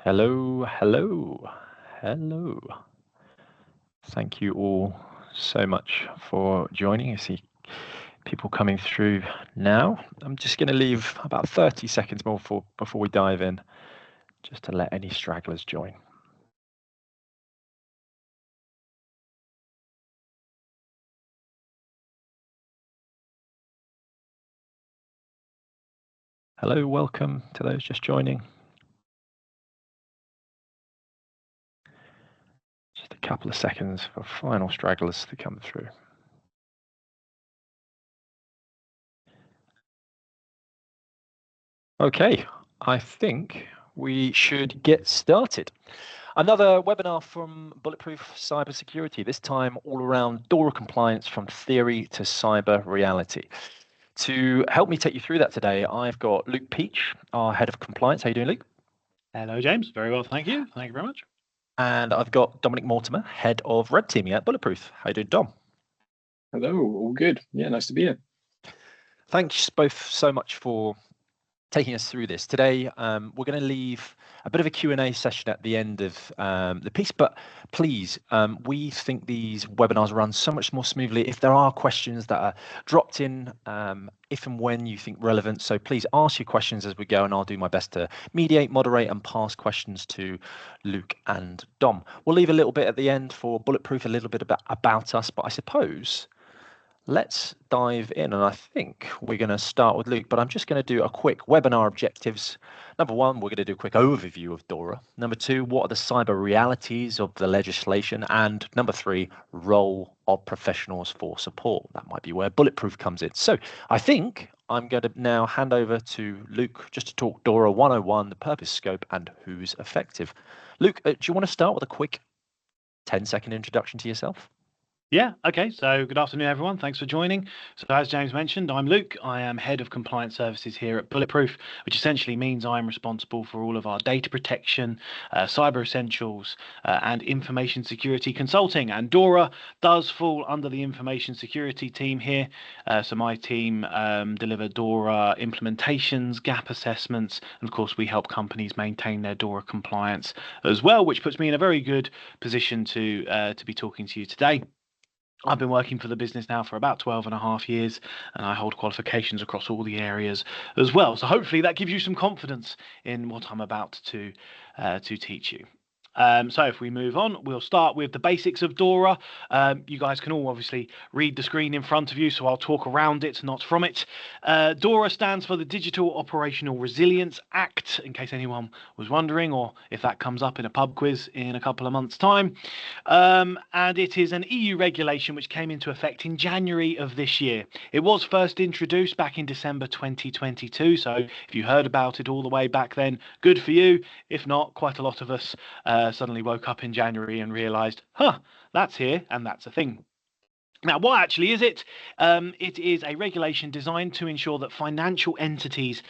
Hello, hello, hello. Thank you all so much for joining. I see people coming through now. I'm just going to leave about 30 seconds more before we dive in, just to let any stragglers join. Hello, welcome to those just joining. Just a couple of seconds for final stragglers to come through. Okay, I think we should get started. Another webinar from Bulletproof Cybersecurity, this time all around DORA compliance from theory to cyber reality. To help me take you through that today, I've got Luke Peach, our head of compliance. How you doing, Luke? Hello, James. Very well, thank you. Thank you very much. And I've got Dominic Mortimer, head of red teaming at Bulletproof. How you doing, Dom? Hello, all good. Yeah, nice to be here. Thanks both so much for taking us through this. Today, we're going to leave a bit of a Q&A session at the end of the piece, but please, we think these webinars run so much more smoothly if there are questions that are dropped in, if and when you think relevant. So please ask your questions as we go, and I'll do my best to mediate, moderate, and pass questions to Luke and Dom. We'll leave a little bit at the end for Bulletproof, a little bit about us, but I suppose let's dive in, and I think we're going to start with Luke, but I'm just going to do a quick webinar objectives. Number one, we're going to do a quick overview of DORA. Number two, what are the cyber realities of the legislation? And number three, role of professionals for support. That might be where Bulletproof comes in. So I think I'm going to now hand over to Luke just to talk DORA 101, the purpose, scope, and who's effective. Luke, do you want to start with a quick 10-second introduction to yourself? Yeah, okay. So good afternoon, everyone. Thanks for joining. So as James mentioned, I'm Luke. I am head of compliance services here at Bulletproof, which essentially means I'm responsible for all of our data protection, cyber essentials, and information security consulting. And DORA does fall under the information security team here. So my team deliver DORA implementations, gap assessments, and of course we help companies maintain their DORA compliance as well, which puts me in a very good position to be talking to you today. I've been working for the business now for about 12 and a half years, and I hold qualifications across all the areas as well. So hopefully that gives you some confidence in what I'm about to teach you. So if we move on, we'll start with the basics of DORA. You guys can all obviously read the screen in front of you, so I'll talk around it, not from it. DORA stands for the Digital Operational Resilience Act, in case anyone was wondering, or if that comes up in a pub quiz in a couple of months' time. And it is an EU regulation which came into effect in January of this year. It was first introduced back in December 2022, so if you heard about it all the way back then, good for you. If not, quite a lot of us suddenly woke up in January and realised, that's here and that's a thing. Now, what actually is it? It is a regulation designed to ensure that financial entities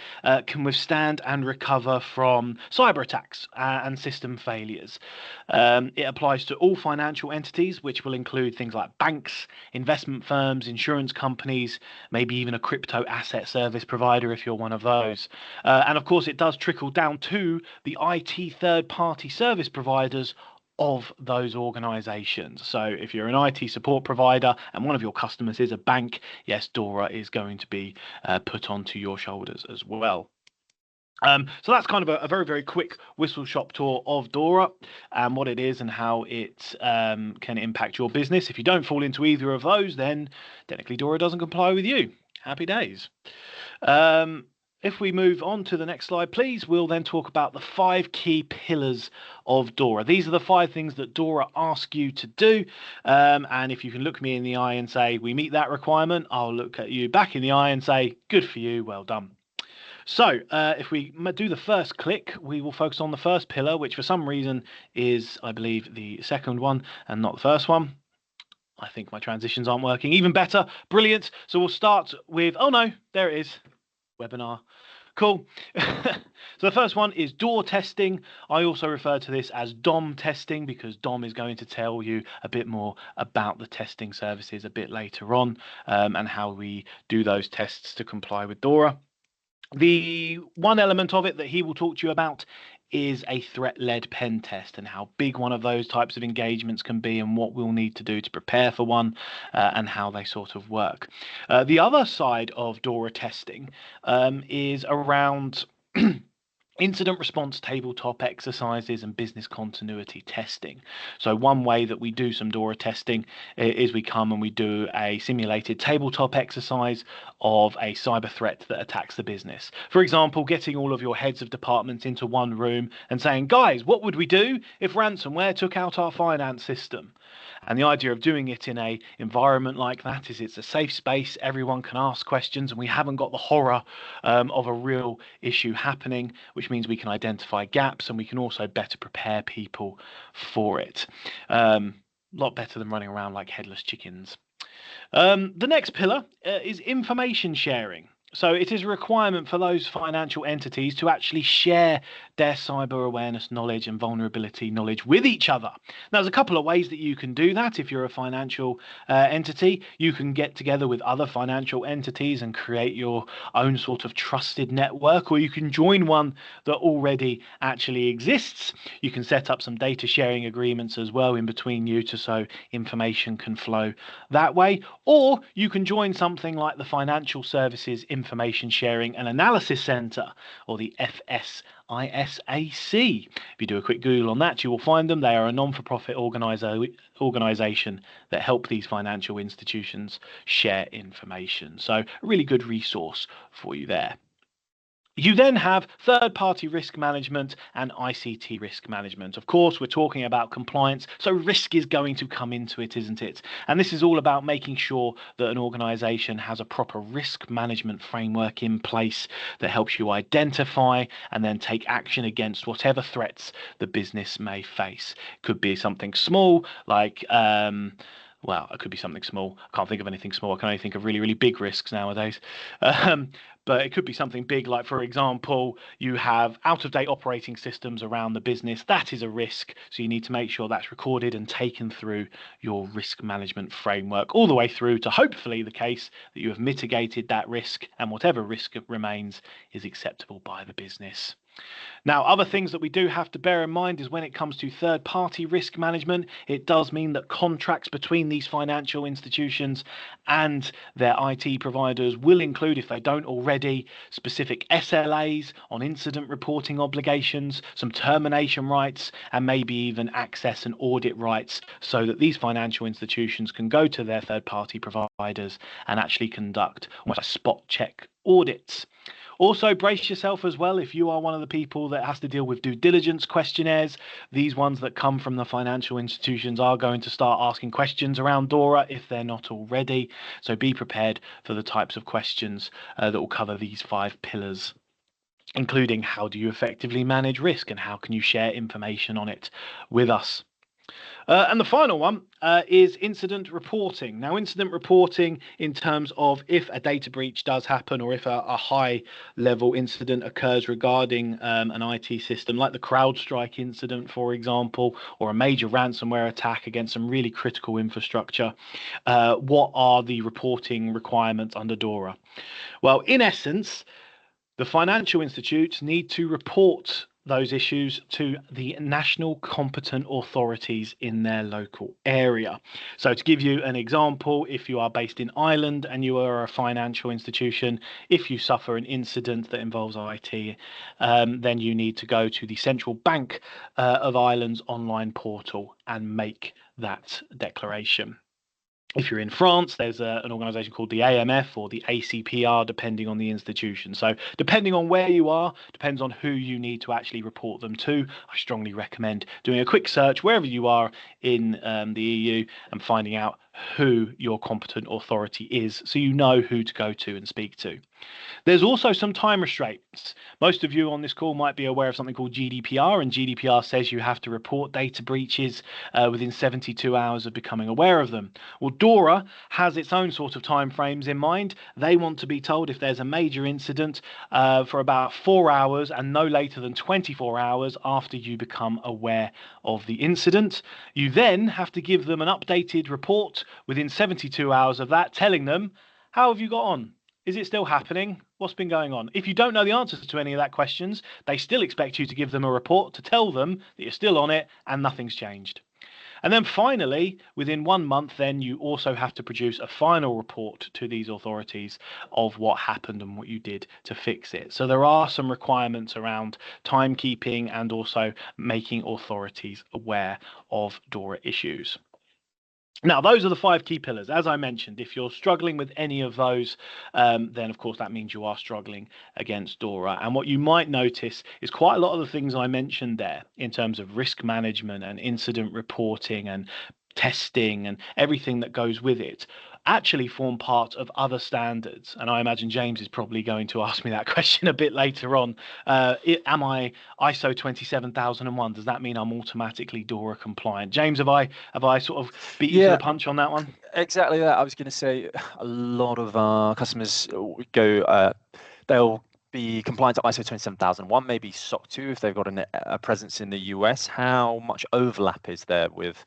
can withstand and recover from cyber attacks and system failures. It applies to all financial entities, which will include things like banks, investment firms, insurance companies, maybe even a crypto asset service provider if you're one of those. And of course, it does trickle down to the IT third-party service providers of those organizations. So if you're an IT support provider and one of your customers is a bank, yes, DORA is going to be put onto your shoulders as well. So that's kind of a very, very quick whistle-stop tour of DORA and what it is and how it can impact your business. If you don't fall into either of those, then technically DORA doesn't comply with you. Happy days. If we move on to the next slide, please, we'll then talk about the 5 key pillars of DORA. These are the 5 things that DORA asks you to do. And if you can look me in the eye and say, we meet that requirement, I'll look at you back in the eye and say, good for you, well done. So if we do the first click, we will focus on the first pillar, which for some reason is, I believe, the second one and not the first one. I think my transitions aren't working. Even better. Brilliant. So we'll start with, oh no, there it is. Webinar. Cool. So the first one is DOR testing. I also refer to this as DOM testing because Dom is going to tell you a bit more about the testing services a bit later on and how we do those tests to comply with DORA. The one element of it that he will talk to you about is a threat-led pen test and how big one of those types of engagements can be and what we'll need to do to prepare for one and how they sort of work. The other side of DORA testing is around incident response tabletop exercises and business continuity testing. So one way that we do some DORA testing is we come and we do a simulated tabletop exercise of a cyber threat that attacks the business. For example, getting all of your heads of departments into one room and saying, guys, what would we do if ransomware took out our finance system? And the idea of doing it in an environment like that is it's a safe space, everyone can ask questions, and we haven't got the horror of a real issue happening, which means we can identify gaps and we can also better prepare people for it. A lot better than running around like headless chickens. The next pillar is information sharing. So it is a requirement for those financial entities to actually share their cyber awareness knowledge and vulnerability knowledge with each other. Now, there's a couple of ways that you can do that. If you're a financial entity, you can get together with other financial entities and create your own sort of trusted network, or you can join one that already actually exists. You can set up some data sharing agreements as well in between you so information can flow that way, or you can join something like the Financial Services Information Sharing and Analysis Centre, or the FSISAC. If you do a quick Google on that, you will find them. They are a non-for-profit organisation that help these financial institutions share information. So a really good resource for you there. You then have third-party risk management and ICT risk management. Of course, we're talking about compliance, so risk is going to come into it, isn't it? And this is all about making sure that an organisation has a proper risk management framework in place that helps you identify and then take action against whatever threats the business may face. Could be something small like well, it could be something small. I can't think of anything small. I can only think of really, really big risks nowadays. But it could be something big, like, for example, you have out-of-date operating systems around the business. That is a risk. So you need to make sure that's recorded and taken through your risk management framework, all the way through to hopefully the case that you have mitigated that risk and whatever risk remains is acceptable by the business. Now, other things that we do have to bear in mind is when it comes to third-party risk management, it does mean that contracts between these financial institutions and their IT providers will include, if they don't already, specific SLAs on incident reporting obligations, some termination rights, and maybe even access and audit rights, so that these financial institutions can go to their third-party providers and actually conduct almost a spot check audits. Also, brace yourself as well if you are one of the people that has to deal with due diligence questionnaires. These ones that come from the financial institutions are going to start asking questions around DORA if they're not already. So be prepared for the types of questions that will cover these 5 pillars, including how do you effectively manage risk and how can you share information on it with us. And the final one is incident reporting. Now, incident reporting in terms of if a data breach does happen or if a high-level incident occurs regarding an IT system, like the CrowdStrike incident, for example, or a major ransomware attack against some really critical infrastructure, what are the reporting requirements under DORA? Well, in essence, the financial institutes need to report those issues to the national competent authorities in their local area. So to give you an example, if you are based in Ireland and you are a financial institution, if you suffer an incident that involves IT, then you need to go to the Central Bank of Ireland's online portal and make that declaration. If you're in France, there's an organisation called the AMF or the ACPR, depending on the institution. So depending on where you are, depends on who you need to actually report them to. I strongly recommend doing a quick search wherever you are in the EU and finding out who your competent authority is, so you know who to go to and speak to. There's also some time restraints. Most of you on this call might be aware of something called GDPR, and GDPR says you have to report data breaches within 72 hours of becoming aware of them. Well, DORA has its own sort of timeframes in mind. They want to be told if there's a major incident for about 4 hours and no later than 24 hours after you become aware of the incident. You then have to give them an updated report within 72 hours of that, telling them, how have you got on? Is it still happening? what's been going on. If you don't know the answers to any of that questions, they still expect you to give them a report to tell them that you're still on it and nothing's changed. And then finally, within 1 month, then you also have to produce a final report to these authorities of what happened and what you did to fix it. So there are some requirements around timekeeping and also making authorities aware of DORA issues. Now, those are the 5 key pillars. As I mentioned, if you're struggling with any of those, then of course that means you are struggling against DORA. And what you might notice is quite a lot of the things I mentioned there in terms of risk management and incident reporting and testing and everything that goes with it actually form part of other standards. And I imagine James is probably going to ask me that question a bit later on. Am I ISO 27001? Does that mean I'm automatically DORA compliant? James, have I sort of beat you to the punch on that one? Exactly that. I was going to say a lot of our customers go, they'll be compliant to ISO 27001, maybe SOC 2 if they've got a presence in the US. How much overlap is there with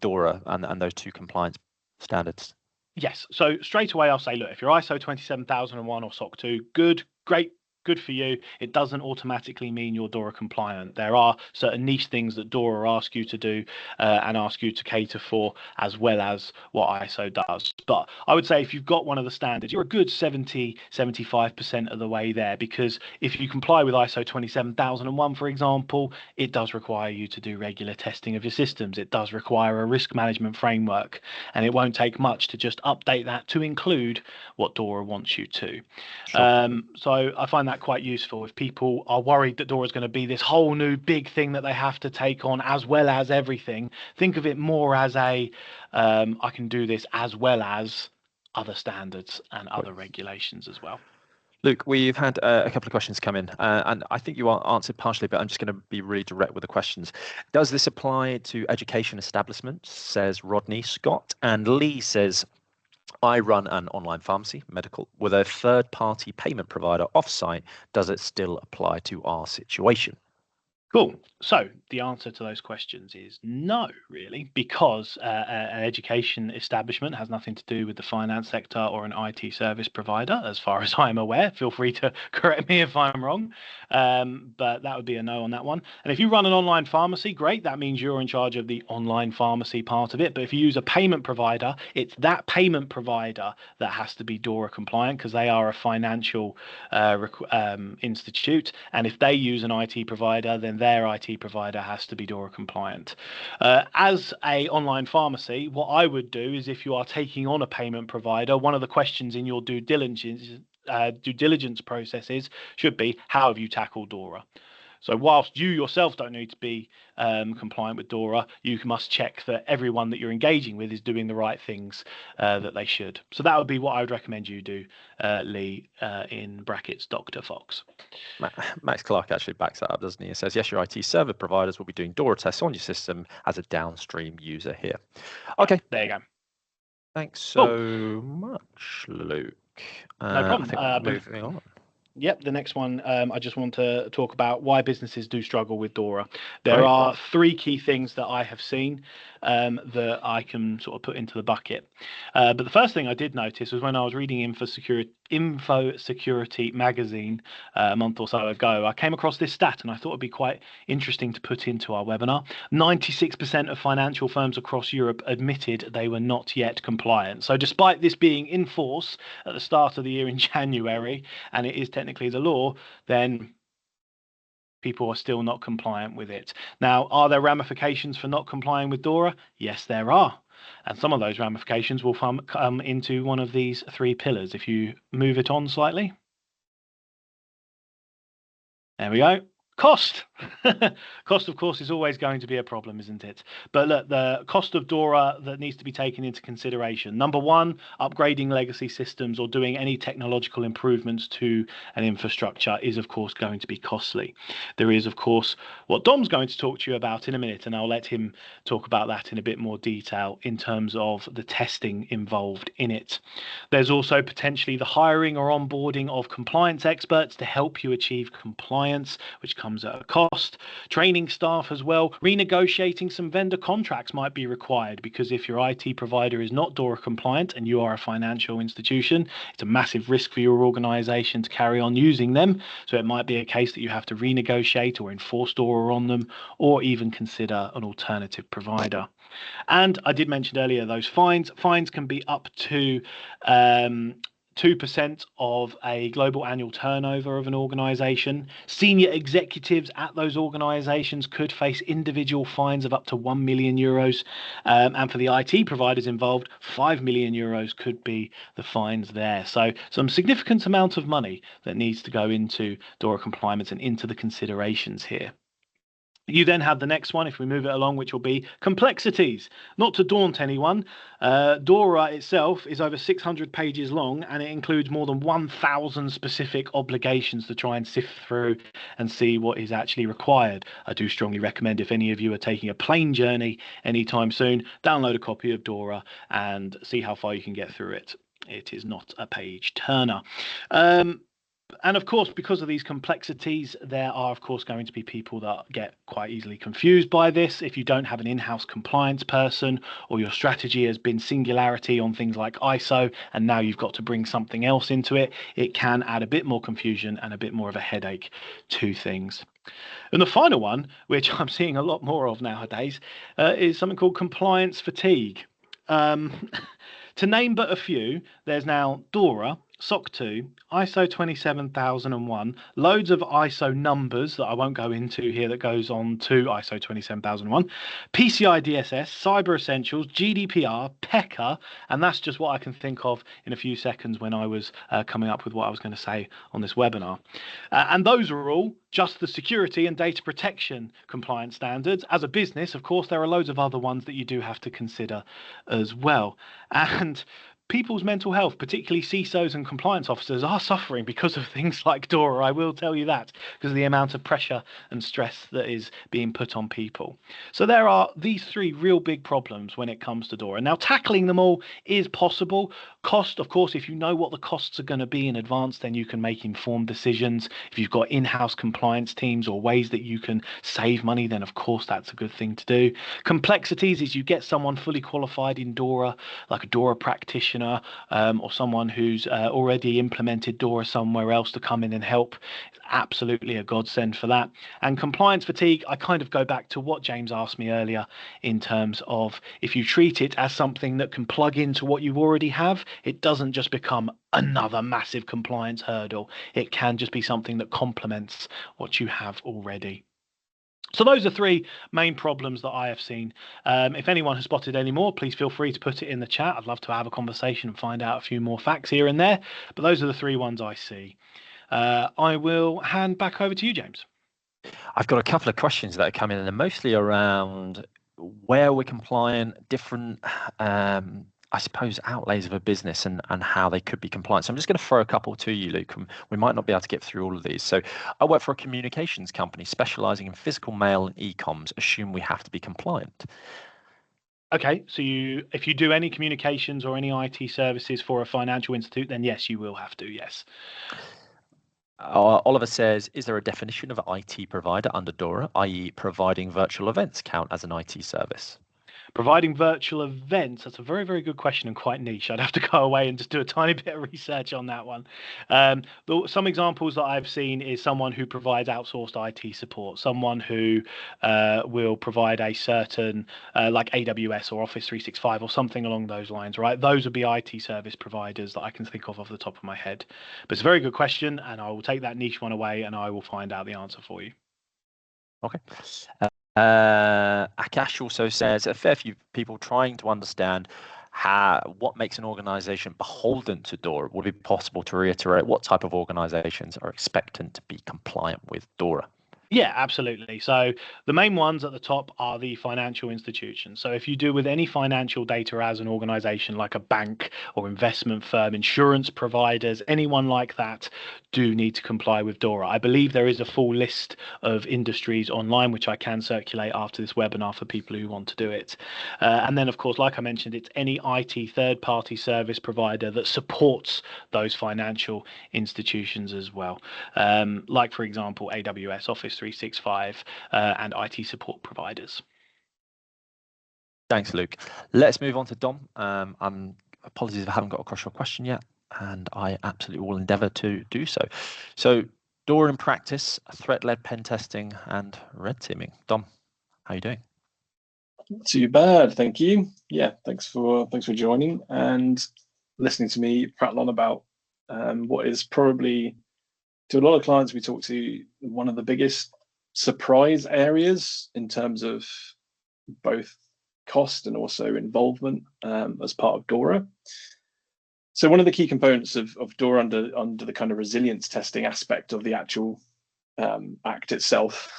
DORA and those 2 compliance standards? Yes. So straight away, I'll say, look, if you're ISO 27001 or SOC 2, great, good for you. It doesn't automatically mean you're DORA compliant. There are certain niche things that DORA ask you to do and ask you to cater for, as well as what ISO does. But I would say if you've got one of the standards, you're a good 75% of the way there, because if you comply with ISO 27001, for example, it does require you to do regular testing of your systems. It does require a risk management framework, and it won't take much to just update that to include what DORA wants you to. Sure. So I find that quite useful. If people are worried that DORA is going to be this whole new big thing that they have to take on as well as everything, think of it more as I can do this as well as other standards and other regulations as well. Luke, we've had a couple of questions come in, and I think you answered partially, but I'm just going to be really direct with the questions. Does this apply to education establishments, says Rodney Scott? And Lee says, I run an online pharmacy, medical, with a third-party payment provider offsite. Does it still apply to our situation? Cool. So the answer to those questions is no, really, because an education establishment has nothing to do with the finance sector or an IT service provider, as far as I'm aware. Feel free to correct me if I'm wrong, but that would be a no on that one. And if you run an online pharmacy, great. That means you're in charge of the online pharmacy part of it. But if you use a payment provider, it's that payment provider that has to be DORA compliant, because they are a financial institute. And if they use an IT provider, then their IT provider has to be DORA compliant. As a online pharmacy, what I would do is, if you are taking on a payment provider, one of the questions in your due diligence processes should be, how have you tackled DORA? So whilst you yourself don't need to be compliant with DORA, you must check that everyone that you're engaging with is doing the right things that they should. So that would be what I would recommend you do, Lee, in brackets, Dr. Fox. Max Clark actually backs that up, doesn't he? He says, yes, your IT server providers will be doing DORA tests on your system as a downstream user here. Okay. There you go. Thanks so much, Luke. No problem. I think moving on. Yep, the next one, I just want to talk about why businesses do struggle with DORA. There are 3 key things that I have seen that I can sort of put into the bucket. But the first thing I did notice was when I was reading Info Security magazine a month or so ago, I came across this stat and I thought it'd be quite interesting to put into our webinar. 96% of financial firms across Europe admitted they were not yet compliant. So despite this being in force at the start of the year in January, and it is technically the law, then people are still not compliant with it. Now, are there ramifications for not complying with DORA? Yes, there are. And some of those ramifications will come into one of these 3 pillars. If you move it on slightly. There we go. Cost. Cost, of course, is always going to be a problem, isn't it? But look, the cost of DORA that needs to be taken into consideration. Number 1, upgrading legacy systems or doing any technological improvements to an infrastructure is, of course, going to be costly. There is, of course, what Dom's going to talk to you about in a minute, and I'll let him talk about that in a bit more detail in terms of the testing involved in it. There's also potentially the hiring or onboarding of compliance experts to help you achieve compliance, which comes comes at a cost. Training staff as well. Renegotiating some vendor contracts might be required, because if your IT provider is not DORA compliant and you are a financial institution, it's a massive risk for your organization to carry on using them. So it might be a case that you have to renegotiate or enforce DORA on them, or even consider an alternative provider. And I did mention earlier those fines. Fines can be up to 2% of a global annual turnover of an organization. Senior executives at those organizations could face individual fines of up to 1 million euros. And for the IT providers involved, 5 million euros could be the fines there. So some significant amount of money that needs to go into DORA compliance and into the considerations here. You then have the next one, if we move it along, which will be complexities. Not to daunt anyone, DORA itself is over 600 pages long, and it includes more than 1,000 specific obligations to try and sift through and see what is actually required. I do strongly recommend, if any of you are taking a plane journey anytime soon, download a copy of DORA and see how far you can get through it. It is not a page turner. And of course, because of these complexities, there are, of course, going to be people that get quite easily confused by this. If you don't have an in-house compliance person, or your strategy has been singularity on things like ISO, and now you've got to bring something else into it, it can add a bit more confusion and a bit more of a headache to things. And the final one, which I'm seeing a lot more of nowadays, is something called compliance fatigue. To name but a few, there's now DORA, SOC 2, ISO 27001, loads of ISO numbers that I won't go into here that goes on to ISO 27001, PCI DSS, Cyber Essentials, GDPR, PECA, and that's just what I can think of in a few seconds when I was coming up with what I was going to say on this webinar. And those are all just the security and data protection compliance standards. As a business, of course, there are loads of other ones that you do have to consider as well. And people's mental health, particularly CISOs and compliance officers, are suffering because of things like DORA. I will tell you that, because of the amount of pressure and stress that is being put on people. So there are these three real big problems when it comes to DORA. Now, tackling them all is possible. Cost, of course, if you know what the costs are going to be in advance, then you can make informed decisions. If you've got in-house compliance teams or ways that you can save money, then of course that's a good thing to do. Complexities is you get someone fully qualified in DORA, like a DORA practitioner, or someone who's already implemented DORA somewhere else to come in and help. It's absolutely a godsend for that. And compliance fatigue, I kind of go back to what James asked me earlier in terms of, if you treat it as something that can plug into what you already have, it doesn't just become another massive compliance hurdle. It can just be something that complements what you have already. So those are three main problems that I have seen. If anyone has spotted any more, please feel free to put it in the chat. I'd love to have a conversation and find out a few more facts here and there. But those are the three ones I see. I will hand back over to you, James. I've got a couple of questions that are coming in, and mostly around where we're compliant, different I suppose, outlays of a business and how they could be compliant. So I'm just going to throw a couple to you, Luke. We might not be able to get through all of these. So I work for a communications company specializing in physical mail and e-coms. Assume we have to be compliant. Okay, so if you do any communications or any IT services for a financial institute, then yes, you will have to, yes. Oliver says, is there a definition of an IT provider under DORA, i.e. providing virtual events count as an IT service? Providing virtual events, that's a very, very good question and quite niche. I'd have to go away and just do a tiny bit of research on that one. Some examples that I've seen is someone who provides outsourced IT support, someone who will provide a certain, like AWS or Office 365 or something along those lines, right? Those would be IT service providers that I can think of off the top of my head. But it's a very good question, and I will take that niche one away and I will find out the answer for you. Okay. Akash also says a fair few people trying to understand what makes an organization beholden to DORA. Would it be possible to reiterate what type of organizations are expectant to be compliant with DORA? Yeah, absolutely. So the main ones at the top are the financial institutions. So if you deal with any financial data as an organization, like a bank or investment firm, insurance providers, anyone like that do need to comply with DORA. I believe there is a full list of industries online, which I can circulate after this webinar for people who want to do it. And then, of course, like I mentioned, it's any IT third-party service provider that supports those financial institutions as well. Like, for example, AWS, Office 365 and IT support providers. Thanks, Luke. Let's move on to Dom. Apologies if I haven't got across your question yet, and I absolutely will endeavour to do so. So, DORA in practice, threat-led pen testing, and red teaming. Dom, how are you doing? Not too bad, thank you. Yeah, thanks for joining and listening to me prattle on about what is probably, to a lot of clients we talk to, one of the biggest surprise areas in terms of both cost and also involvement as part of DORA. So one of the key components of DORA under the kind of resilience testing aspect of the actual act itself,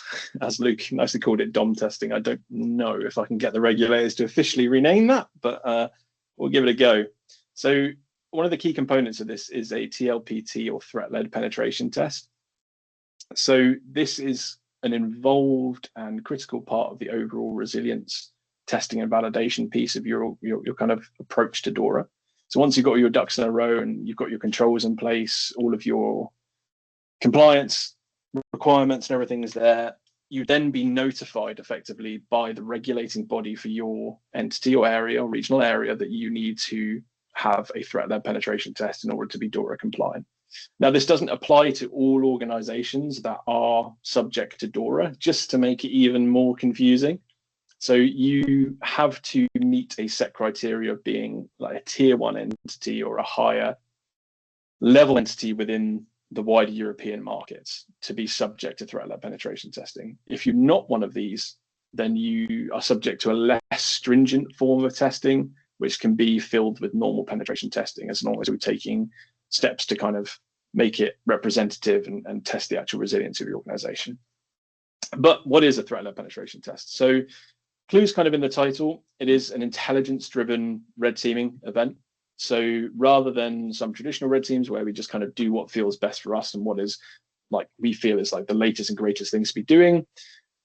as Luke nicely called it, DOM testing. I don't know if I can get the regulators to officially rename that, but we'll give it a go. So one of the key components of this is a TLPT, or threat-led penetration test. So this is an involved and critical part of the overall resilience testing and validation piece of your kind of approach to DORA. So once you've got your ducks in a row and you've got your controls in place, all of your compliance requirements and everything is there, you then be notified effectively by the regulating body for your entity or area or regional area that you need to have a threat-led penetration test in order to be DORA compliant. Now, this doesn't apply to all organizations that are subject to DORA, just to make it even more confusing. So you have to meet a set criteria of being like a tier 1 entity or a higher level entity within the wider European markets to be subject to threat-led penetration testing. If you're not one of these, then you are subject to a less stringent form of testing, which can be filled with normal penetration testing, as long as we're taking steps to kind of make it representative and test the actual resilience of your organization. But what is a threat-led penetration test? So clue's kind of in the title. It is an intelligence-driven red teaming event. So rather than some traditional red teams where we just kind of do what feels best for us and what is like we feel is like the latest and greatest things to be doing,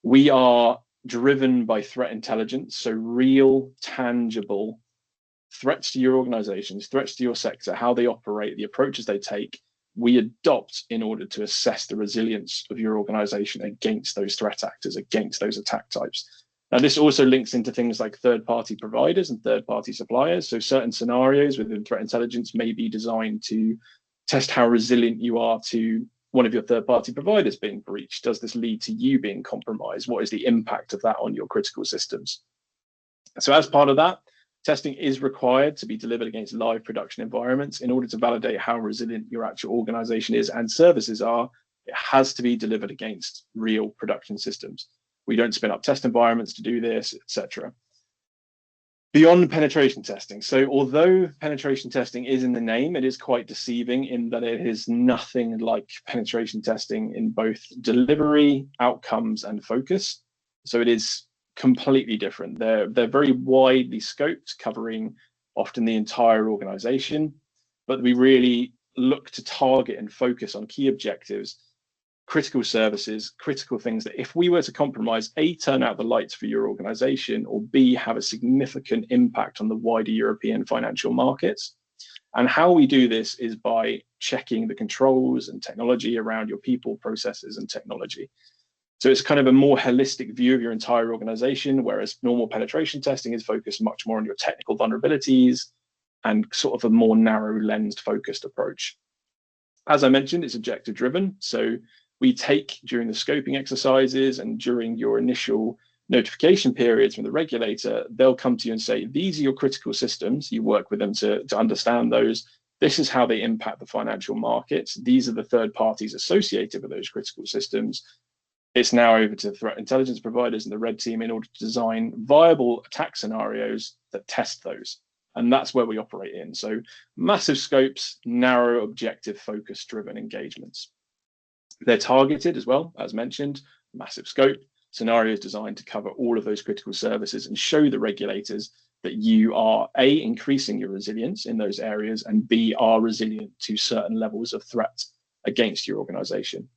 we are driven by threat intelligence. So real, tangible threats to your organizations, threats to your sector, how they operate, the approaches they take, we adopt in order to assess the resilience of your organization against those threat actors, against those attack types. Now, this also links into things like third-party providers and third-party suppliers. So certain scenarios within threat intelligence may be designed to test how resilient you are to one of your third-party providers being breached. Does this lead to you being compromised? What is the impact of that on your critical systems? So as part of that, testing is required to be delivered against live production environments. In order to validate how resilient your actual organization is and services are, it has to be delivered against real production systems. We don't spin up test environments to do this, etc. Beyond penetration testing. So although penetration testing is in the name, it is quite deceiving in that it is nothing like penetration testing in both delivery, outcomes, and focus. So it is completely different. They're very widely scoped, covering often the entire organization, but we really look to target and focus on key objectives, critical services, critical things that if we were to compromise, A, turn out the lights for your organization, or B, have a significant impact on the wider European financial markets. And how we do this is by checking the controls and technology around your people, processes, and technology. So it's kind of a more holistic view of your entire organization, whereas normal penetration testing is focused much more on your technical vulnerabilities and sort of a more narrow lensed focused approach. As I mentioned, it's objective driven. So we take during the scoping exercises and during your initial notification periods from the regulator, they'll come to you and say, these are your critical systems. You work with them to understand those. This is how they impact the financial markets. These are the third parties associated with those critical systems. It's now over to threat intelligence providers and the red team in order to design viable attack scenarios that test those. And that's where we operate in. So massive scopes, narrow, objective, focus-driven engagements. They're targeted as well, as mentioned, massive scope, scenarios designed to cover all of those critical services and show the regulators that you are A, increasing your resilience in those areas, and B, are resilient to certain levels of threat against your organization.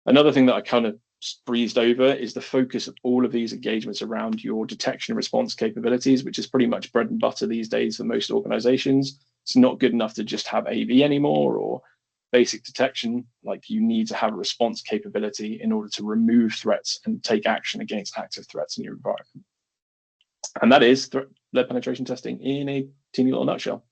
Another thing that I kind of breezed over is the focus of all of these engagements around your detection and response capabilities, which is pretty much bread and butter these days for most organizations. It's not good enough to just have AV anymore or basic detection, like you need to have a response capability in order to remove threats and take action against active threats in your environment. And that is threat-led penetration testing in a teeny little nutshell.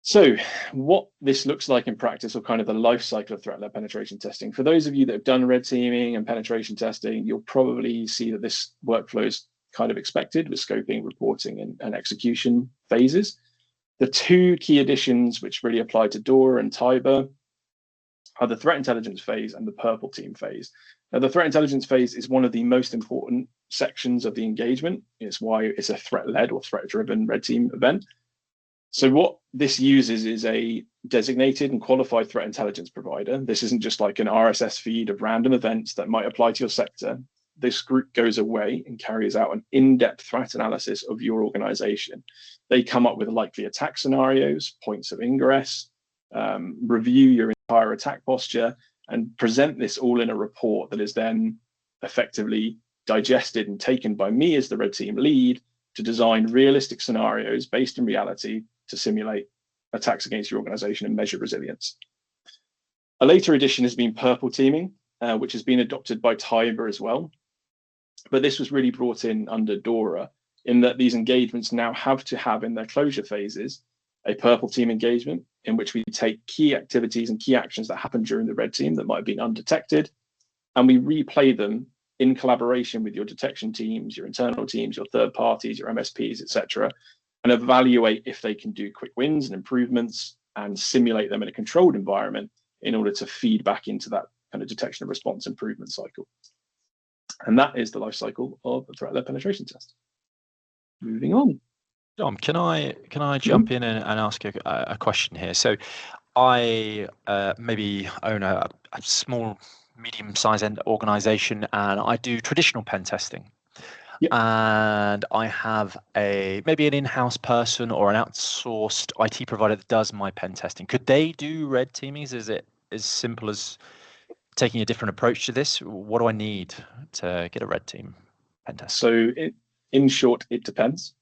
So what this looks like in practice, or kind of the life cycle of threat-led penetration testing. For those of you that have done red teaming and penetration testing, you'll probably see that this workflow is kind of expected with scoping, reporting, and execution phases. The two key additions which really apply to DORA and TIBA are the threat intelligence phase and the purple team phase. Now, the threat intelligence phase is one of the most important sections of the engagement. It's why it's a threat-led or threat-driven red team event. So what this uses is a designated and qualified threat intelligence provider. This isn't just like an RSS feed of random events that might apply to your sector. This group goes away and carries out an in-depth threat analysis of your organization. They come up with likely attack scenarios, points of ingress, review your entire attack posture, and present this all in a report that is then effectively digested and taken by me as the red team lead to design realistic scenarios based in reality to simulate attacks against your organization and measure resilience. A later addition has been purple teaming, which has been adopted by TIBA as well. But this was really brought in under DORA, in that these engagements now have to have in their closure phases a purple team engagement in which we take key activities and key actions that happen during the red team that might have been undetected, and we replay them in collaboration with your detection teams, your internal teams, your third parties, your MSPs, etc., and evaluate if they can do quick wins and improvements and simulate them in a controlled environment in order to feed back into that kind of detection and response improvement cycle. And that is the life cycle of the threat-led penetration test. Moving on. Dom, can I jump in and ask a question here? So I maybe own a small, medium-sized organization, and I do traditional pen testing. Yep. And I have maybe an in-house person or an outsourced IT provider that does my pen testing. Could they do red teamings? Is it as simple as taking a different approach to this? What do I need to get a red team pen test? So in short, it depends.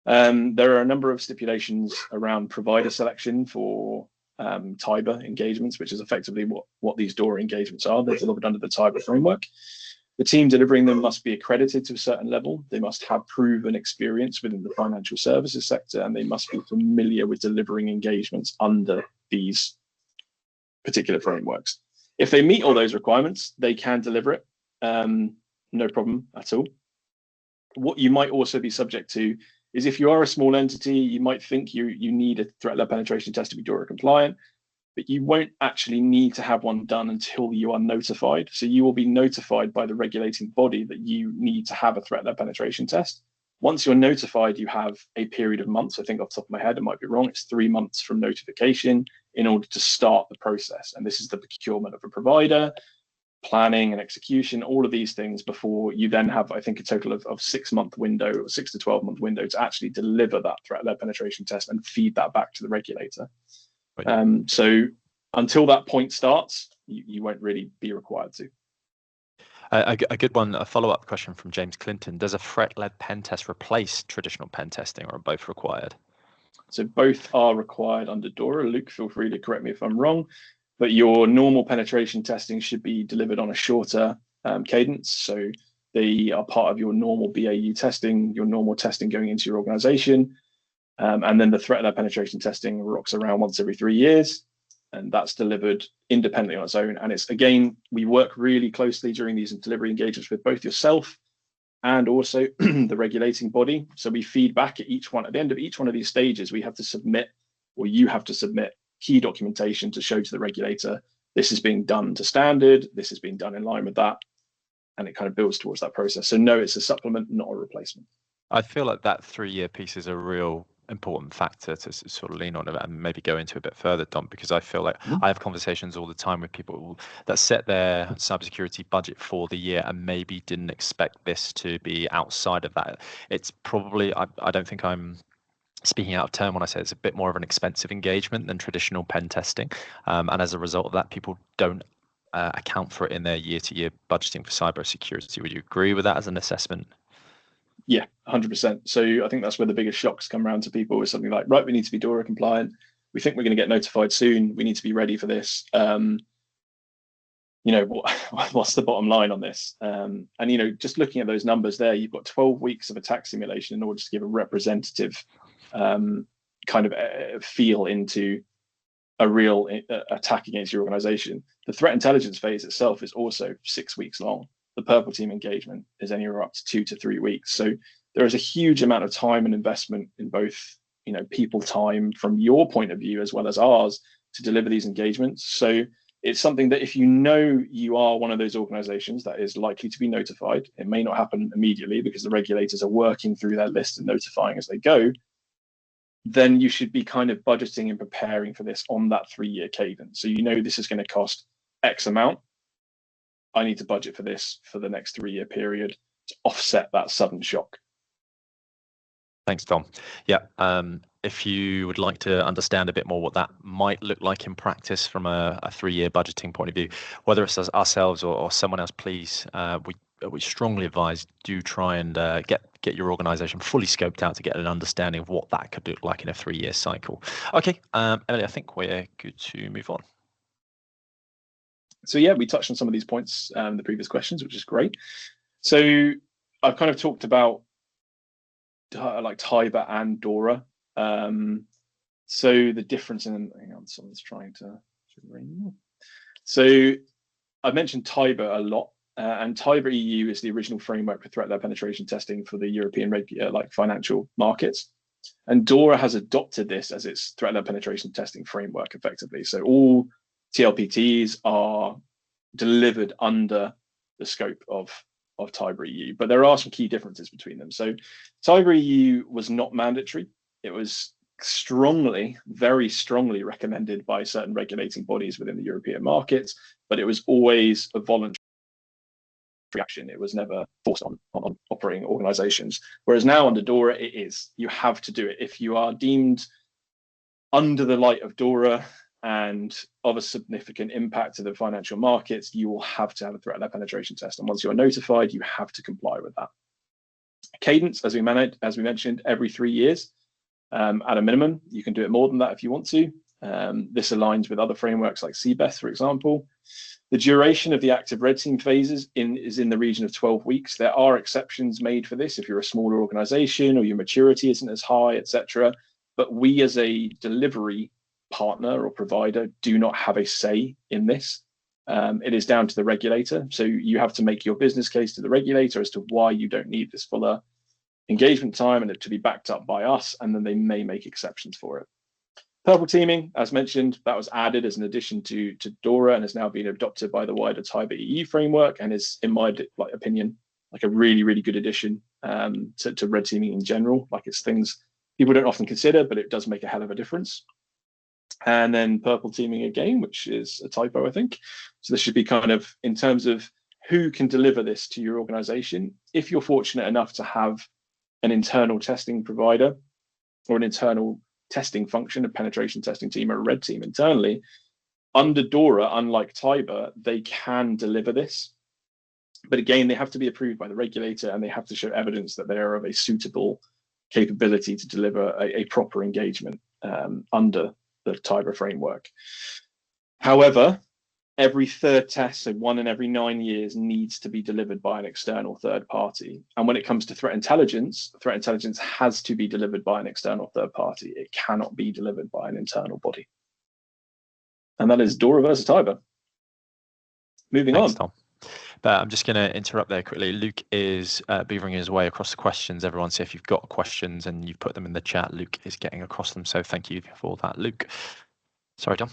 There are a number of stipulations around provider selection for TIBA engagements, which is effectively what these DORA engagements are. They're delivered under the TIBA framework. The team delivering them must be accredited to a certain level. They must have proven experience within the financial services sector, and they must be familiar with delivering engagements under these particular frameworks. If they meet all those requirements, they can deliver it, no problem at all. What you might also be subject to is if you are a small entity, you might think you need a threat-led penetration test to be DORA compliant, but you won't actually need to have one done until you are notified. So you will be notified by the regulating body that you need to have a threat-led penetration test. Once you're notified, you have a period of months. I think off the top of my head, it might be wrong. It's 3 months from notification in order to start the process. And this is the procurement of a provider, planning and execution, all of these things before you then have, I think, a total of 6 month window or 6 to 12 month window to actually deliver that threat-led penetration test and feed that back to the regulator. Right. So until that point starts, you won't really be required to. A good one, a follow-up question from James Clinton. Does a threat-led pen test replace traditional pen testing, or are both required? So both are required under DORA. Luke, feel free to correct me if I'm wrong, but your normal penetration testing should be delivered on a shorter cadence. So they are part of your normal BAU testing, your normal testing going into your organization. And then the threat-led penetration testing rocks around once every 3 years, and that's delivered independently on its own. And it's, again, we work really closely during these delivery engagements with both yourself and also the regulating body. So we feed back at each one. At the end of each one of these stages, we have to submit, or you have to submit, key documentation to show to the regulator, this is being done to standard, this is being done in line with that, and it kind of builds towards that process. So no, it's a supplement, not a replacement. I feel like that 3-year piece is a real important factor to sort of lean on and maybe go into a bit further, Dom, because I feel like I have conversations all the time with people that set their cybersecurity budget for the year and maybe didn't expect this to be outside of that. It's probably, I don't think I'm speaking out of turn when I say it's a bit more of an expensive engagement than traditional pen testing. And as a result of that, people don't account for it in their year-to-year budgeting for cybersecurity. Would you agree with that as an assessment? Yeah, 100%. So I think that's where the biggest shocks come around to people, is something like, right, we need to be DORA compliant. We think we're going to get notified soon. We need to be ready for this. What's the bottom line on this? And just looking at those numbers there, you've got 12 weeks of attack simulation in order to give a representative kind of feel into a real attack against your organization. The threat intelligence phase itself is also 6 weeks long. The purple team engagement is anywhere up to 2 to 3 weeks. So there is a huge amount of time and investment in both, people time from your point of view as well as ours to deliver these engagements. So it's something that if you are one of those organizations that is likely to be notified, it may not happen immediately because the regulators are working through their list and notifying as they go, then you should be kind of budgeting and preparing for this on that 3-year cadence. So this is going to cost X amount. I need to budget for this for the next 3-year period to offset that sudden shock. Thanks, Tom. Yeah, if you would like to understand a bit more what that might look like in practice from a 3-year budgeting point of view, whether it's ourselves or someone else, please, we strongly advise do try and get your organization fully scoped out to get an understanding of what that could look like in a 3-year cycle. Okay, Emily, I think we're good to move on. So yeah, we touched on some of these points in the previous questions, which is great. So I've kind of talked about like TIBA and DORA. So the difference in, hang on, someone's trying to ring. So I've mentioned TIBA a lot, and TIBA EU is the original framework for threat-led penetration testing for the European financial markets. And DORA has adopted this as its threat-led penetration testing framework effectively. So all TLPTs are delivered under the scope of TIBA EU, but there are some key differences between them. So TIBA EU was not mandatory. It was very strongly recommended by certain regulating bodies within the European markets, but it was always a voluntary action. It was never forced on operating organizations. Whereas now under DORA, it is. You have to do it. If you are deemed under the light of DORA and of a significant impact to the financial markets, you will have to have a threat-led penetration test. And once you're notified, you have to comply with that. Cadence, as we mentioned, every 3 years at a minimum. You can do it more than that if you want to. This aligns with other frameworks like CBEST, for example. The duration of the active red team phases is in the region of 12 weeks. There are exceptions made for this if you're a smaller organization or your maturity isn't as high, etc. But we as a delivery partner or provider do not have a say in this. It is down to the regulator. So you have to make your business case to the regulator as to why you don't need this fuller engagement time and it to be backed up by us, and then they may make exceptions for it. Purple teaming, as mentioned, that was added as an addition to DORA and has now been adopted by the wider TIBA EU framework and is, in my opinion, like a really, really good addition to red teaming in general. Like, it's things people don't often consider, but it does make a hell of a difference. And then purple teaming again, which is a typo, I think. So this should be kind of in terms of who can deliver this to your organization. If you're fortunate enough to have an internal testing provider or an internal testing function, a penetration testing team or a red team internally, under DORA, unlike TIBA, they can deliver this. But again, they have to be approved by the regulator and they have to show evidence that they are of a suitable capability to deliver a proper engagement under the TIBA framework. However, every third test, so 1 in every 9 years, needs to be delivered by an external third party. And when it comes to threat intelligence has to be delivered by an external third party. It cannot be delivered by an internal body. And that is DORA versus TIBA. Moving on. Tom. But I'm just going to interrupt there quickly. Luke is beavering his way across the questions. Everyone, so if you've got questions and you've put them in the chat, Luke is getting across them. So thank you for that, Luke. Sorry, Tom.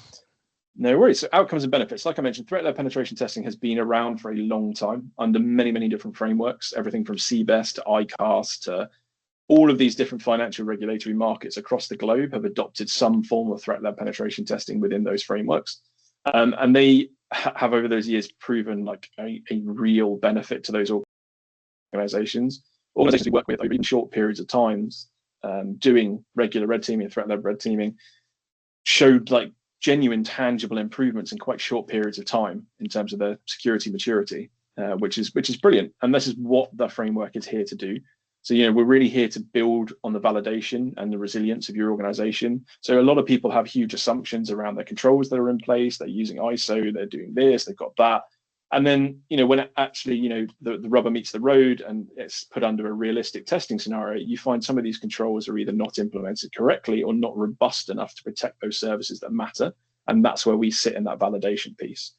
No worries. So outcomes and benefits. Like I mentioned, threat-led penetration testing has been around for a long time under many, many different frameworks, everything from CBEST to ICAS to all of these different financial regulatory markets across the globe have adopted some form of threat-led penetration testing within those frameworks. And they have over those years proven like a real benefit to those organizations. Organizations we work with over even short periods of times doing regular red teaming and threat-led red teaming showed like genuine tangible improvements in quite short periods of time in terms of their security maturity, which is brilliant. And this is what the framework is here to do. So, we're really here to build on the validation and the resilience of your organization. So a lot of people have huge assumptions around the controls that are in place. They're using ISO, they're doing this, they've got that. And then, when it actually, the rubber meets the road and it's put under a realistic testing scenario, you find some of these controls are either not implemented correctly or not robust enough to protect those services that matter. And that's where we sit in that validation piece.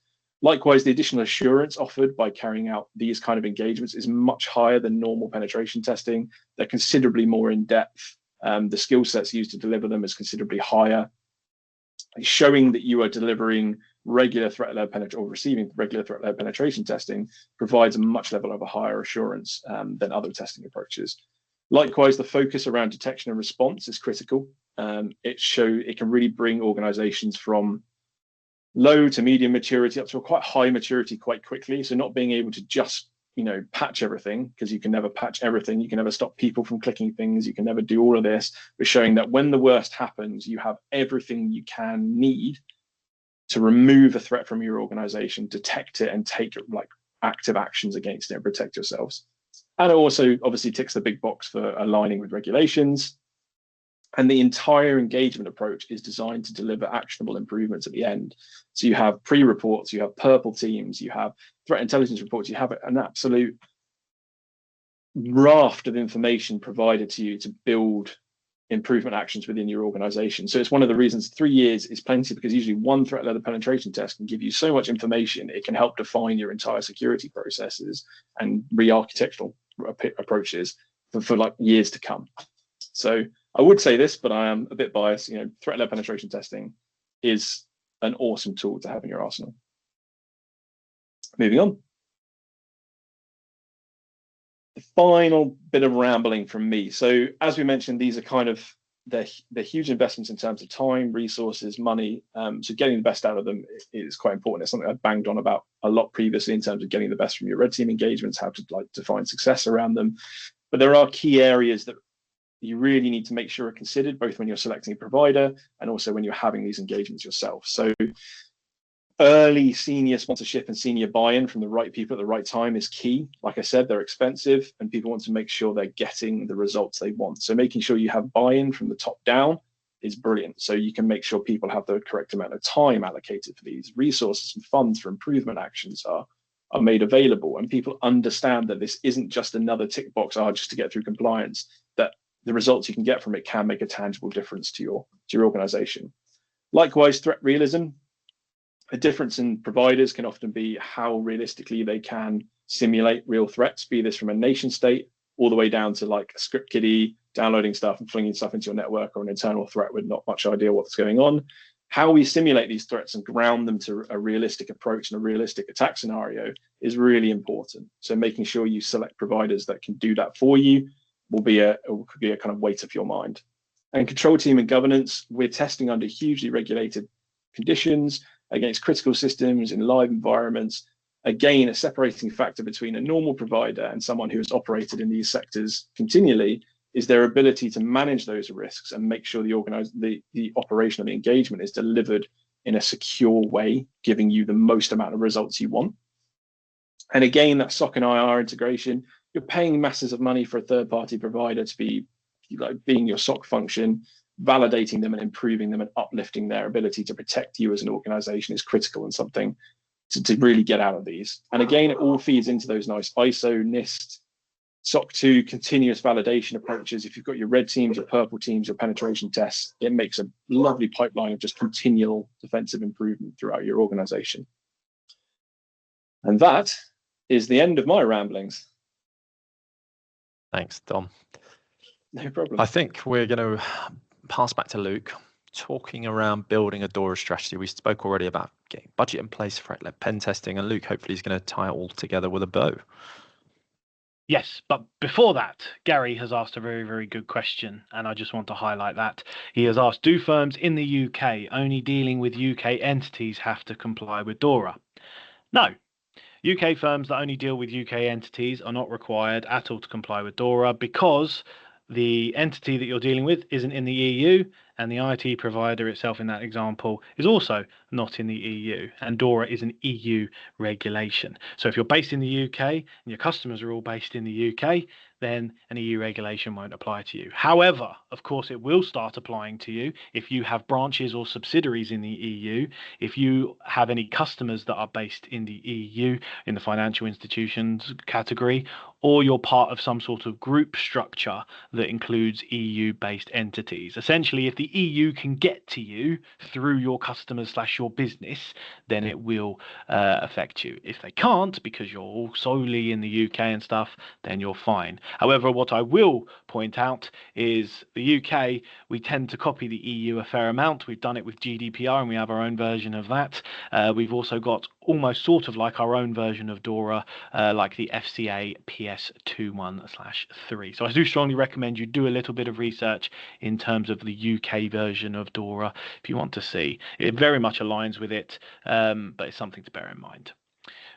Likewise, the additional assurance offered by carrying out these kind of engagements is much higher than normal penetration testing. They're considerably more in depth. The skill sets used to deliver them is considerably higher. Showing that you are delivering regular threat-led penetration or receiving regular threat-led penetration testing provides a much level of a higher assurance than other testing approaches. Likewise, the focus around detection and response is critical. It can really bring organizations from low to medium maturity up to a quite high maturity quite quickly. So not being able to just patch everything, because you can never patch everything. You can never stop people from clicking things. You can never do all of this. But showing that when the worst happens, you have everything you can need to remove a threat from your organization, detect it, and take active actions against it and protect yourselves. And it also obviously ticks the big box for aligning with regulations. And the entire engagement approach is designed to deliver actionable improvements at the end. So you have pre-reports, you have purple teams, you have threat intelligence reports, you have an absolute raft of information provided to you to build improvement actions within your organization. So it's one of the reasons 3 years is plenty, because usually one threat-led penetration test can give you so much information. It can help define your entire security processes and re-architectural approaches for years to come. So I would say this, but I am a bit biased. Threat-led penetration testing is an awesome tool to have in your arsenal. Moving on. The final bit of rambling from me. So as we mentioned, these are kind of they're huge investments in terms of time, resources, money. So getting the best out of them is quite important. It's something I've banged on about a lot previously in terms of getting the best from your red team engagements, how to define success around them. But there are key areas that you really need to make sure are considered, both when you're selecting a provider and also when you're having these engagements yourself. So early senior sponsorship and senior buy-in from the right people at the right time is key. Like I said, they're expensive and people want to make sure they're getting the results they want. So making sure you have buy-in from the top down is brilliant. So you can make sure people have the correct amount of time allocated for these resources, and funds for improvement actions are made available, and people understand that this isn't just another tick box just to get through compliance, that the results you can get from it can make a tangible difference to your organization. Likewise, threat realism. A difference in providers can often be how realistically they can simulate real threats, be this from a nation state all the way down to a script kiddie, downloading stuff and flinging stuff into your network, or an internal threat with not much idea what's going on. How we simulate these threats and ground them to a realistic approach and a realistic attack scenario is really important. So making sure you select providers that can do that for you could be a kind of weight off your mind. And control team and governance, we're testing under hugely regulated conditions against critical systems in live environments. Again, a separating factor between a normal provider and someone who has operated in these sectors continually is their ability to manage those risks and make sure the operation of the engagement is delivered in a secure way, giving you the most amount of results you want. And again, that SOC and IR integration, you're paying masses of money for a third-party provider to be being your SOC function. Validating them and improving them and uplifting their ability to protect you as an organization is critical and something to really get out of these. And again, it all feeds into those nice ISO, NIST, SOC 2 continuous validation approaches. If you've got your red teams, your purple teams, your penetration tests, it makes a lovely pipeline of just continual defensive improvement throughout your organization. And that is the end of my ramblings. Thanks, Dom. No problem. I think we're going to pass back to Luke, talking around building a DORA strategy. We spoke already about getting budget in place, threat-led pen testing, and Luke hopefully is going to tie it all together with a bow. Yes, but before that, Gary has asked a very, very good question, and I just want to highlight that. He has asked, do firms in the UK only dealing with UK entities have to comply with DORA? No. UK firms that only deal with UK entities are not required at all to comply with DORA, because the entity that you're dealing with isn't in the EU, and the IT provider itself in that example is also not in the EU, and DORA is an EU regulation. So if you're based in the UK and your customers are all based in the UK, then an EU regulation won't apply to you. However, of course, it will start applying to you if you have branches or subsidiaries in the EU, if you have any customers that are based in the EU in the financial institutions category, or you're part of some sort of group structure that includes EU-based entities. Essentially, if the EU can get to you through your customers / your business, then it will affect you. If they can't, because you're all solely in the UK and stuff, then you're fine. However, what I will point out is the UK, we tend to copy the EU a fair amount. We've done it with GDPR, and we have our own version of that. We've also got almost sort of like our own version of DORA, like the FCA PS21/3. So I do strongly recommend you do a little bit of research in terms of the UK version of DORA if you want to see. It very much aligns with it, but it's something to bear in mind.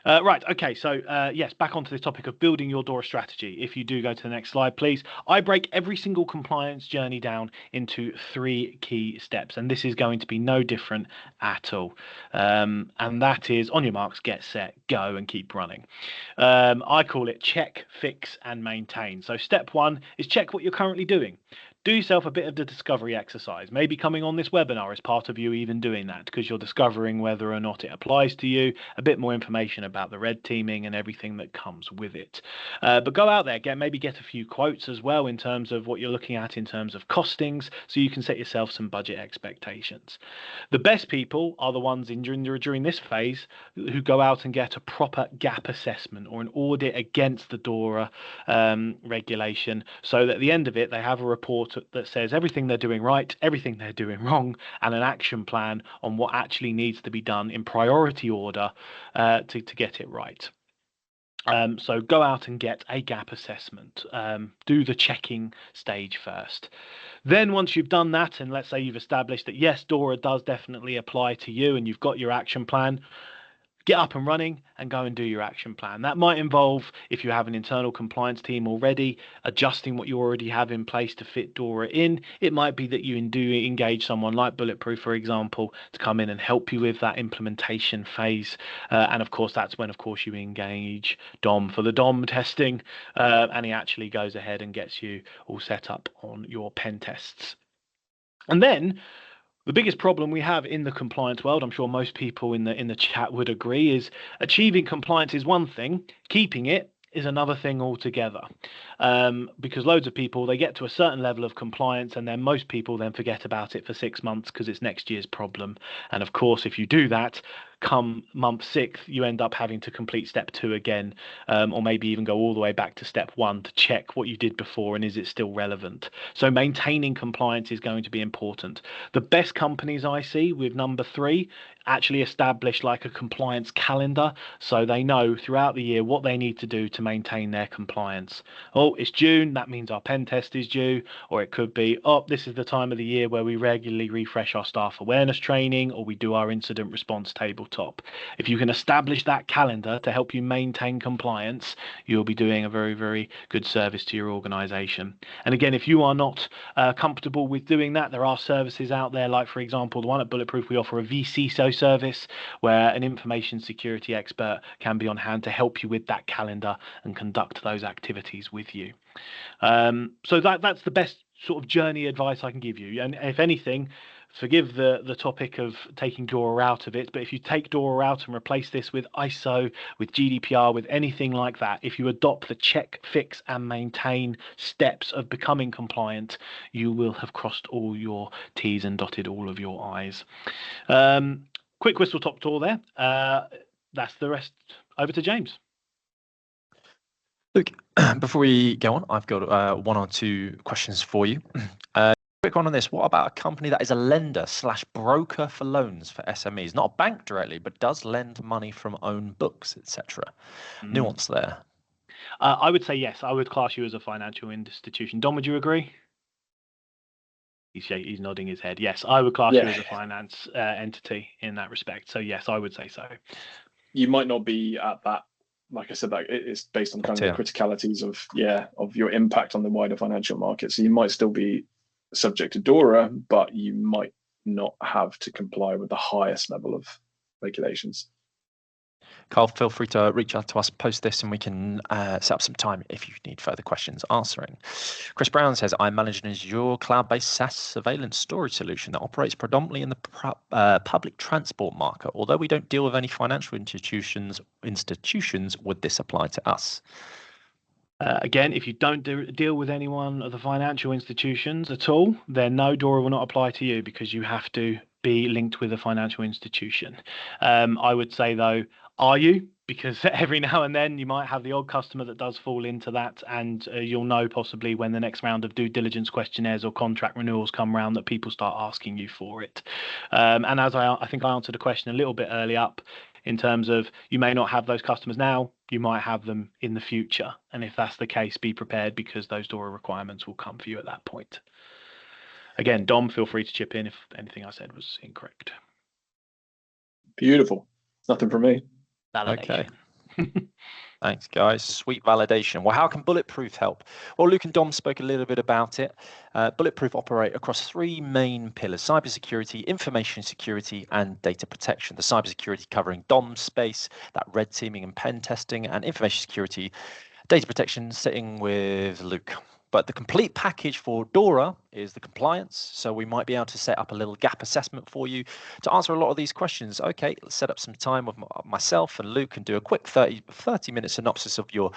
Right, okay, so yes, back onto this topic of building your DORA strategy. If you do go to the next slide, please. I break every single compliance journey down into 3 key steps, and this is going to be no different at all. And that is on your marks, get set, go, and keep running. I call it check, fix, and maintain. So step 1 is check what you're currently doing. Do yourself a bit of the discovery exercise. Maybe coming on this webinar is part of you even doing that, because you're discovering whether or not it applies to you, a bit more information about the red teaming and everything that comes with it. But go out there, maybe get a few quotes as well in terms of what you're looking at in terms of costings, so you can set yourself some budget expectations. The best people are the ones during this phase who go out and get a proper gap assessment or an audit against the DORA regulation, so that at the end of it they have a report that says everything they're doing right, everything they're doing wrong, and an action plan on what actually needs to be done in priority order to get it right. So go out and get a gap assessment. Do the checking stage first. Then once you've done that, and let's say you've established that yes, DORA does definitely apply to you and you've got your action plan, get up and running and go and do your action plan. That might involve, if you have an internal compliance team already, adjusting what you already have in place to fit DORA in. It might be that you engage someone like Bulletproof, for example, to come in and help you with that implementation phase. And of course, that's when, of course, you engage Dom for the Dom testing, and he actually goes ahead and gets you all set up on your pen tests. And then the biggest problem we have in the compliance world, I'm sure most people in the chat would agree, is achieving compliance is one thing, keeping it is another thing altogether. Because loads of people, they get to a certain level of compliance and then most people then forget about it for 6 months because it's next year's problem. And of course, if you do that, come month 6, you end up having to complete step 2 again, or maybe even go all the way back to step 1 to check what you did before and is it still relevant. So maintaining compliance is going to be important. The best companies I see with number 3 actually establish like a compliance calendar, so they know throughout the year what they need to do to maintain their compliance. Oh, it's June, that means our pen test is due, or it could be, oh, this is the time of the year where we regularly refresh our staff awareness training, or we do our incident response tabletop. If you can establish that calendar to help you maintain compliance, you'll be doing a very, very good service to your organization. And again, if you are not comfortable with doing that, there are services out there, like for example, the one at Bulletproof, we offer a vCISO service where an information security expert can be on hand to help you with that calendar and conduct those activities with you. So that's the best sort of journey advice I can give you. And if anything, forgive the topic of taking DORA out of it, but if you take DORA out and replace this with ISO, with GDPR, with anything like that, if you adopt the check, fix, and maintain steps of becoming compliant, you will have crossed all your T's and dotted all of your I's. Quick whistle top tour there. That's the rest. Over to James. Look, before we go on, I've got 1 or 2 questions for you. Quick one on this. What about a company that is a lender / broker for loans for SMEs? Not a bank directly, but does lend money from own books, etc. Nuance there. I would say yes. I would class you as a financial institution. Dom, would you agree? He's nodding his head. Yes, I would class you as a finance entity in that respect. So yes, I would say so. You might not be at that, like I said, that it's based on kind of the criticalities of your impact on the wider financial market. So you might still be subject to DORA, but you might not have to comply with the highest level of regulations. Carl, feel free to reach out to us post this and we can set up some time if you need further questions answering. Chris Brown says, I manage an Azure cloud-based SaaS surveillance storage solution that operates predominantly in the public transport market. Although we don't deal with any financial institutions, would this apply to us? Again, if you don't deal with any one of the financial institutions at all, then no, DORA will not apply to you because you have to be linked with a financial institution. I would say, though, are you? Because every now and then you might have the odd customer that does fall into that, and you'll know possibly when the next round of due diligence questionnaires or contract renewals come around that people start asking you for it. And as I think I answered a question a little bit early up, in terms of you may not have those customers now, you might have them in the future. And if that's the case, be prepared because those DORA requirements will come for you at that point. Again, Dom, feel free to chip in if anything I said was incorrect. Beautiful. Nothing from me. Validation. Okay. Thanks, guys. Sweet validation. Well, how can Bulletproof help? Well, Luke and Dom spoke a little bit about it. Bulletproof operate across three main pillars: cybersecurity, information security, and data protection. The cybersecurity covering Dom's space, that red teaming and pen testing, and information security, data protection sitting with Luke. But the complete package for DORA is the compliance. So we might be able to set up a little gap assessment for you to answer a lot of these questions. Okay, let's set up some time with myself and Luke and do a quick 30-minute synopsis of your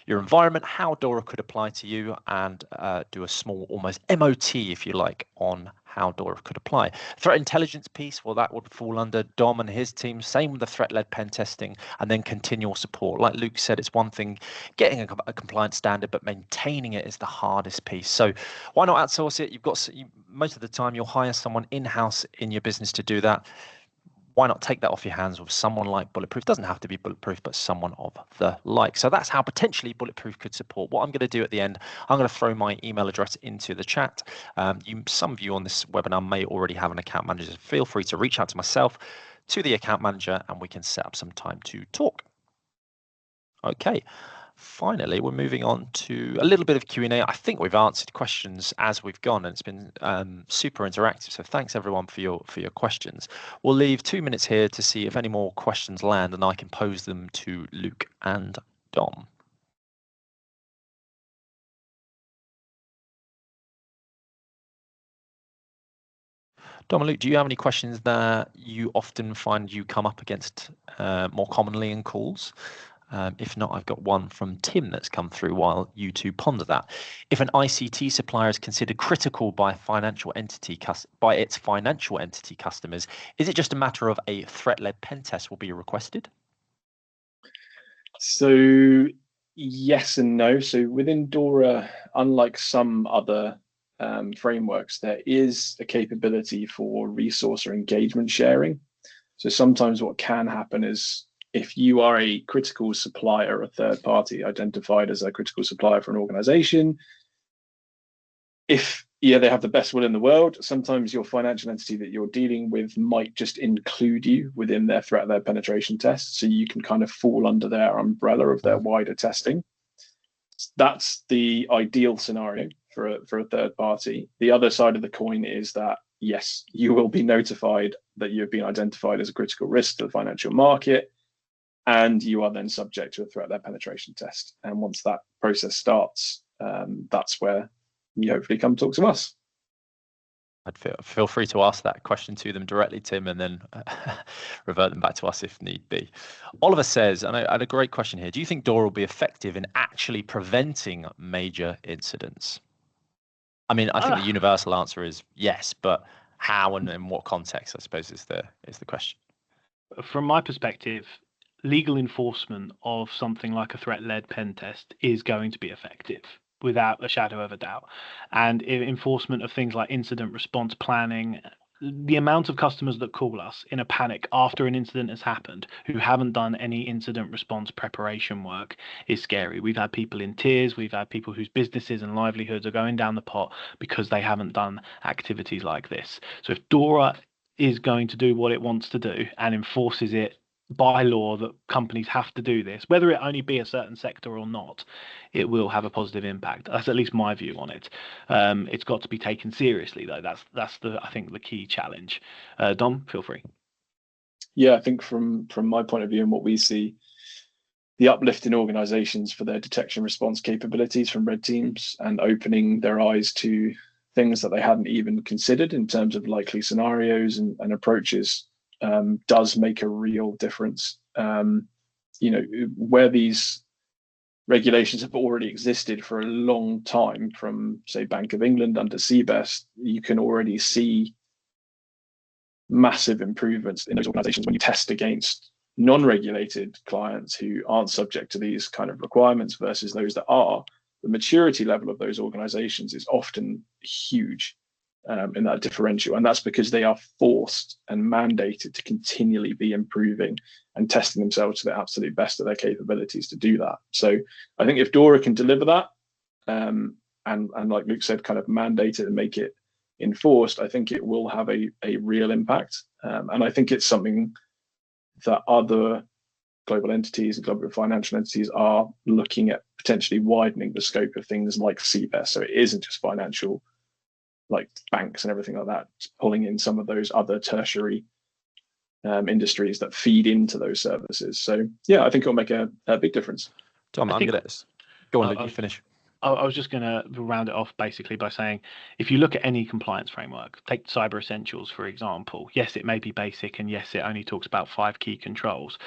environment, how DORA could apply to you, and do a small, almost MOT, if you like, on how DORA could apply. Threat intelligence piece, well, that would fall under Dom and his team. Same with the threat-led pen testing, and then continual support. Like Luke said, it's one thing getting a compliance standard, but maintaining it is the hardest piece. So why not outsource it? You've got most of the time you'll hire someone in-house in your business to do that. Why not take that off your hands with someone like Bulletproof? Doesn't have to be Bulletproof, but someone of the like. So that's how potentially Bulletproof could support. What I'm going to do at the end, I'm going to throw my email address into the chat. Some of you on this webinar may already have an account manager. Feel free to reach out to myself, to the account manager, and we can set up some time to talk. Okay. Finally, we're moving on to a little bit of Q&A. I think we've answered questions as we've gone, and it's been super interactive. So thanks everyone for your questions. We'll leave 2 minutes here to see if any more questions land, and I can pose them to Luke and Dom. Dom and Luke, do you have any questions that you often find you come up against more commonly in calls? If not, I've got one from Tim that's come through while you two ponder that. If an ICT supplier is considered critical by its financial entity customers, is it just a matter of a threat-led pen test will be requested? So yes and no. So within DORA, unlike some other frameworks, there is a capability for resource or engagement sharing. So sometimes what can happen is, if you are a critical supplier, a third party identified as a critical supplier for an organization, if they have the best will in the world, sometimes your financial entity that you're dealing with might just include you within their threat-led penetration test. So you can kind of fall under their umbrella of their wider testing. That's the ideal scenario for a third party. The other side of the coin is that, yes, you will be notified that you've been identified as a critical risk to the financial market, and you are then subject to a threat-led penetration test. And once that process starts, that's where you hopefully come talk to us. I'd feel free to ask that question to them directly, Tim, and then revert them back to us if need be. Oliver says, and I had a great question here, do you think DORA will be effective in actually preventing major incidents? I mean, I think the universal answer is yes, but how and in what context, I suppose, is the question. From my perspective, legal enforcement of something like a threat-led pen test is going to be effective without a shadow of a doubt. And enforcement of things like incident response planning, the amount of customers that call us in a panic after an incident has happened who haven't done any incident response preparation work is scary. We've had people in tears. We've had people whose businesses and livelihoods are going down the pot because they haven't done activities like this. So if DORA is going to do what it wants to do and enforces it by law that companies have to do this, whether it only be a certain sector or not, it will have a positive impact. That's at least my view on it. It's got to be taken seriously, though. That's I think the key challenge. Dom, feel free. Yeah, I think from my point of view and what we see, the uplift in organizations for their detection response capabilities from red teams and opening their eyes to things that they hadn't even considered in terms of likely scenarios and approaches does make a real difference. Where these regulations have already existed for a long time, from say Bank of England under CBEST, you can already see massive improvements in those organizations when you test against non-regulated clients who aren't subject to these kind of requirements versus those that are. The maturity level of those organizations is often huge in that differential, and that's because they are forced and mandated to continually be improving and testing themselves to the absolute best of their capabilities to do that. So I think if DORA can deliver that, and like Luke said, kind of mandate it and make it enforced, I think it will have a real impact. And I think it's something that other global entities and global financial entities are looking at, potentially widening the scope of things like CBEST. So it isn't just financial, like banks and everything like that, pulling in some of those other tertiary industries that feed into those services. So yeah, I think it'll make a big difference. Tom, I'm going to go on, Luke, you finish. I was just going to round it off basically by saying, if you look at any compliance framework, take Cyber Essentials, for example, yes, it may be basic, and yes, it only talks about 5 key controls,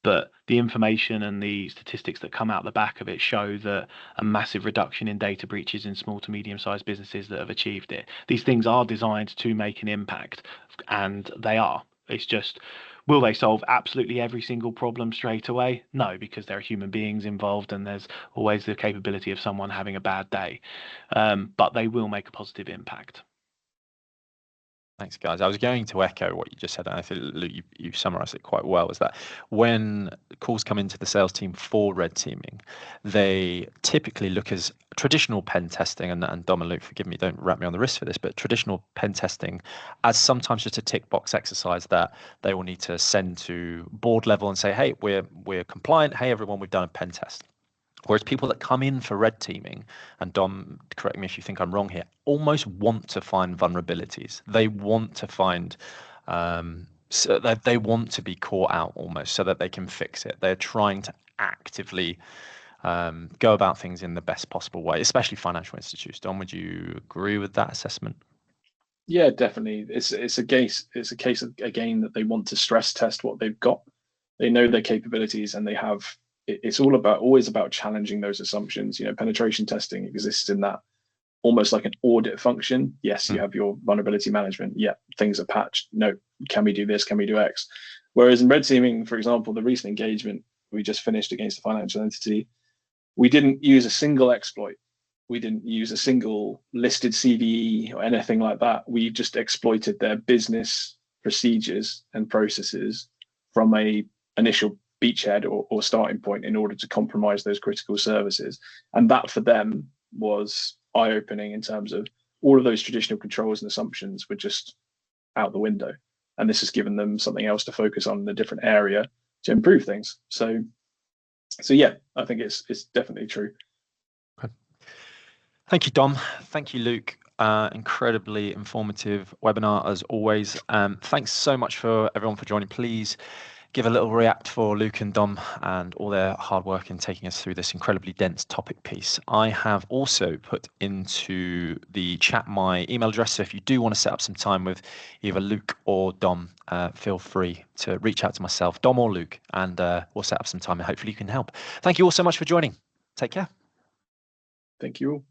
but the information and the statistics that come out the back of it show that a massive reduction in data breaches in small to medium-sized businesses that have achieved it. These things are designed to make an impact, and they are. It's just, will they solve absolutely every single problem straight away? No, because there are human beings involved, and there's always the capability of someone having a bad day. But they will make a positive impact. Thanks, guys. I was going to echo what you just said, and I think, Luke, you summarised it quite well, is that when calls come into the sales team for red teaming, they typically look as traditional pen testing, and Dom and Luke, forgive me, don't wrap me on the wrist for this, but traditional pen testing as sometimes just a tick box exercise that they will need to send to board level and say, hey, we're compliant. Hey, everyone, we've done a pen test. Whereas people that come in for red teaming, and Dom, correct me if you think I'm wrong here, almost want to find vulnerabilities. They want to find, so that they want to be caught out almost so that they can fix it. They're trying to actively go about things in the best possible way, especially financial institutions. Dom, would you agree with that assessment? Yeah, definitely. It's a case of, again, that they want to stress test what they've got. They know their capabilities, and they have. It's always about challenging those assumptions. Penetration testing exists in that almost like an audit function. Yes, you have your vulnerability management. Yeah, things are patched. No, can we do this? Can we do X? Whereas in red teaming, for example, the recent engagement we just finished against a financial entity, we didn't use a single exploit. We didn't use a single listed CVE or anything like that. We just exploited their business procedures and processes from a initial beachhead or starting point in order to compromise those critical services. And that for them was eye-opening in terms of all of those traditional controls and assumptions were just out the window. And this has given them something else to focus on in a different area to improve things. So yeah, I think it's definitely true. Okay. Thank you, Dom. Thank you, Luke. Incredibly informative webinar as always. Thanks so much for everyone for joining. Please give a little react for Luke and Dom and all their hard work in taking us through this incredibly dense topic piece. I have also put into the chat my email address, so if you do want to set up some time with either Luke or Dom, feel free to reach out to myself, Dom or Luke, and we'll set up some time and hopefully you can help. Thank you all so much for joining. Take care. Thank you all.